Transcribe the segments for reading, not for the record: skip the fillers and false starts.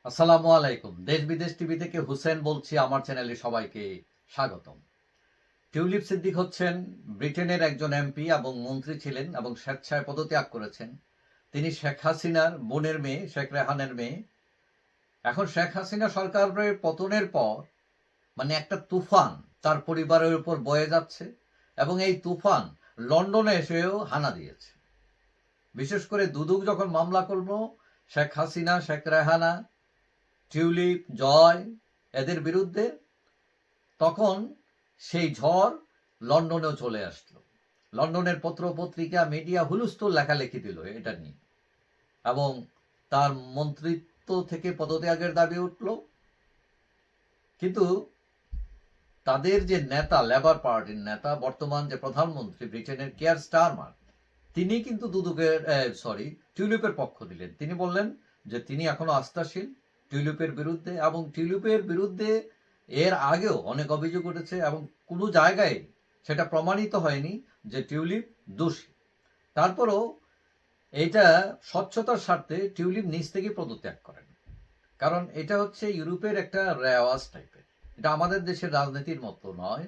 আসসালামু আলাইকুম। দেশ বিদেশ টিভি থেকে হুসেন বলছি। আমার চ্যানেলে সবাইকে স্বাগতম। টিউলিপ সিদ্দিক হচ্ছেন ব্রিটেনের একজন এমপি এবং মন্ত্রী ছিলেন এবং স্বেচ্ছায় পদত্যাগ করেছেন। তিনি শেখ হাসিনার বোনের মেয়ে, শেখ রেহানের মেয়ে। এখন শেখ হাসিনা সরকারের পতনের পর একটা তুফান তার পরিবারের উপর বয়ে যাচ্ছে এবং এই তুফান লন্ডনে এসেও হানা দিয়েছে। বিশেষ করে দুদক যখন মামলা করল শেখ হাসিনা, শেখ রেহানা, টিউলিপ, জয় এদের বিরুদ্ধে, তখন সেই ঝড় লন্ডনেও চলে আসলো। লন্ডনের পত্র পত্রিকা মিডিয়া হুলস্থুল লেখালেখি দিল এটা নিয়ে এবং তার মন্ত্রিত্ব থেকে পদত্যাগের দাবি উঠল। কিন্তু তাদের যে নেতা, লেবার পার্টির নেতা, বর্তমান যে প্রধানমন্ত্রী ব্রিটেনের কিয়ার স্টারমার, তিনি কিন্তু টিউলিপের পক্ষ দিলেন। তিনি বললেন যে তিনি এখনো আস্থাশীল টিউলিপের বিরুদ্ধে এবং টিউলিপের বিরুদ্ধে এর আগেও অনেক অভিযোগ উঠেছে এবং কোনো জায়গায় সেটা প্রমাণিত হয়নি যে টিউলিপ দোষী। তারপরও এটা স্বচ্ছতার স্বার্থে টিউলিপ নিজ থেকে পদত্যাগ করেন, কারণ এটা হচ্ছে ইউরোপের একটা রেওয়াজ টাইপের। এটা আমাদের দেশের রাজনীতির মতো নয়।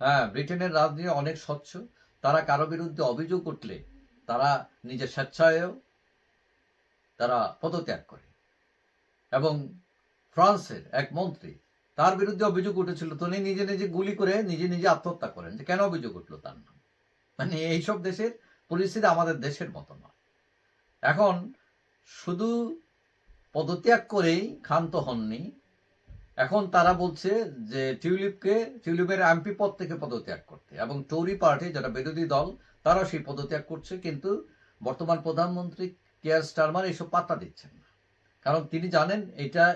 হ্যাঁ, ব্রিটেনের রাজনীতি অনেক স্বচ্ছ। তারা কারো বিরুদ্ধে অভিযোগ উঠলে তারা নিজের স্বেচ্ছায়ও তারা পদত্যাগ করে। এবং ফ্রান্সের এক মন্ত্রী, তার বিরুদ্ধে অভিযোগ উঠেছিল, তিনি নিজে নিজে গুলি করে নিজে নিজে আত্মহত্যা করেন। যে কেন অভিযোগ উঠলো তার নাম? এইসব দেশের পরিস্থিতি আমাদের দেশের মতো নয়। এখন শুধু পদত্যাগ করেই ক্ষান্ত হননি, এখন তারা বলছে যে টিউলিপের এমপি পদ থেকে পদত্যাগ করতে, এবং টরি পার্টি যেটা বিরোধী দল তারাও সেই পদত্যাগ করছে। কিন্তু বর্তমান প্রধানমন্ত্রী কিয়ার স্টারমার এইসব পাত্তা দিচ্ছেন না, কারণ তিনি জানেন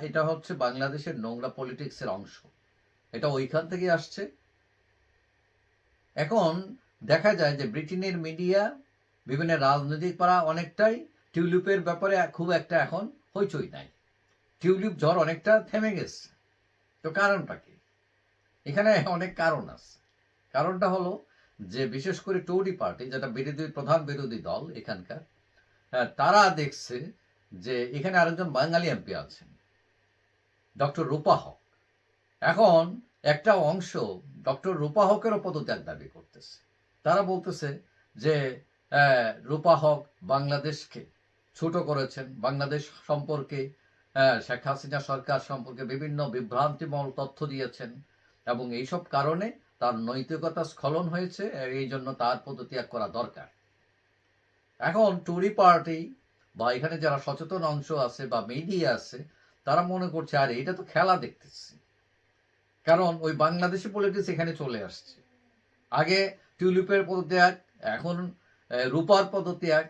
এটা হচ্ছে বাংলাদেশের নোংরা পলিটিক্সের অংশ, এটা ওইখান থেকে আসছে। এখন দেখা যায় যে ব্রিটেনের মিডিয়া, বিভিন্ন রাজনৈতিক পাড়া অনেকটাই টিউলিপের ব্যাপারে খুব একটা এখন হইচই নাই। টিউলিপ ঝড় অনেকটা থেমে গেছে। তো কারণটা কি? এখানে অনেক কারণ আছে। কারণটা হলো যে বিশেষ করে টরি পার্টি, যেটা প্রধান বিরোধী দল এখানকার, তারা দেখছে যে এখানে আরেকজন বাঙালি এমপি আছেন, ডক্টর রূপা হক। এখন একটা অংশ ডক্টর রূপা হকেরও পদত্যাগ দাবি করতেছে। তারা বলতেছে যে রূপা হক বাংলাদেশকে ছোট করেছেন, বাংলাদেশ সম্পর্কে, শেখ হাসিনা সরকার সম্পর্কে বিভিন্ন বিভ্রান্তিমূলক তথ্য দিয়েছেন এবং এইসব কারণে তার নৈতিকতা স্খলন হয়েছে, এই জন্য তার পদত্যাগ করা দরকার। এখন টরি পার্টি বা এখানে যারা সচেতন অংশ আছে বা মিডিয়া আছে, তারা মনে করছে আরে এটা তো খেলা দেখতেছি, কারণ ওই বাংলাদেশি পলিটিক্স এখানে চলে আসছে। আগে টিউলিপের পদত্যাগ, এখন রূপার পদত্যাগ।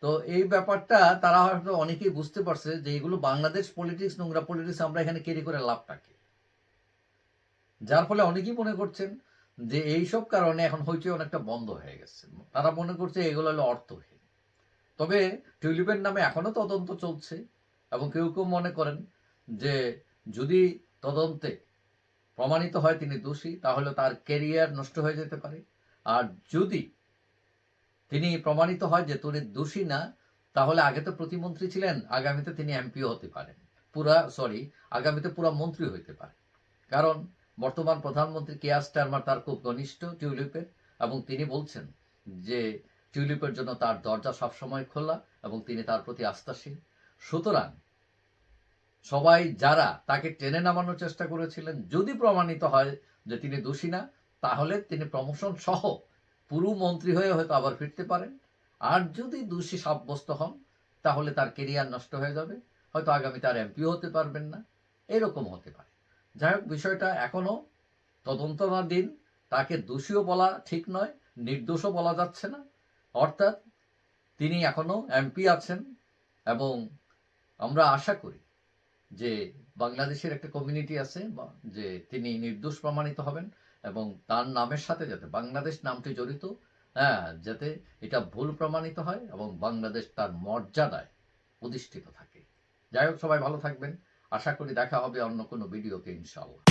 তো এই ব্যাপারটা তারা হয়তো অনেকেই বুঝতে পারছে যে এগুলো বাংলাদেশ পলিটিক্স, নোংরা পলিটিক্স, আমরা এখানে ক্যারি করে লাভটা কি? যার ফলে অনেকেই মনে করছেন যে এইসব কারণে এখন হইচই অনেকটা বন্ধ হয়ে গেছে। তারা মনে করছে এগুলো হলো অর্থহীন। তবে টিউলিপের নামে এখনো তদন্ত চলছে এবং কেউ কেউ মনে করেন যে যদি তদন্তে প্রমাণিত হয় তিনি দোষী, তাহলে তার ক্যারিয়ার নষ্ট হয়ে যেতে পারে। আর যদি তিনি প্রমাণিত হয় যে তিনি দোষী না, তাহলে আগে তো প্রতিমন্ত্রী ছিলেন, আগামীতে তিনি এমপিও হতে পারেন, আগামীতে পুরা মন্ত্রী হইতে পারে। কারণ বর্তমান প্রধানমন্ত্রী কিয়ার স্টারমার তার খুব ঘনিষ্ঠ টিউলিপের, এবং তিনি বলছেন যে টিউলিপের জন্য তার দরজা সবসময় খোলা এবং তিনি তার প্রতি আস্থাশীল। সুতরাং সবাই যারা তাকে টেনে নামানোর চেষ্টা করেছিলেন, যদি প্রমাণিত হয় যে তিনি দোষী না, তাহলে তিনি প্রমোশন সহ পুরো মন্ত্রী হয়ে হয়তো আবার ফিরতে পারেন। আর যদি দোষী সাব্যস্ত হন, তাহলে তার কেরিয়ার নষ্ট হয়ে যাবে, হয়তো আগামীতে আর এমপিও হতে পারবেন না, এরকম হতে পারে। যাই হোক, বিষয়টা এখনো তদন্তাধীন। তাকে দোষীও বলা ঠিক নয়, নির্দোষও বলা যাচ্ছে না। অর্থাৎ তিনি এখনো এমপি আছেন এবং আমরা আশা করি যে বাংলাদেশের একটা কমিউনিটি আছে যে তিনি নির্দোষ প্রমাণিত হবেন এবং তার নামের সাথে যাতে বাংলাদেশ নামটি জড়িত, যাতে এটা ভুল প্রমাণিত হয় এবং বাংলাদেশ তার মর্যাদায় প্রতিষ্ঠিত থাকে। যাই হোক, সবাই ভালো থাকবেন। আশা করি দেখা হবে অন্য কোনো ভিডিওতে, ইনশাআল্লাহ।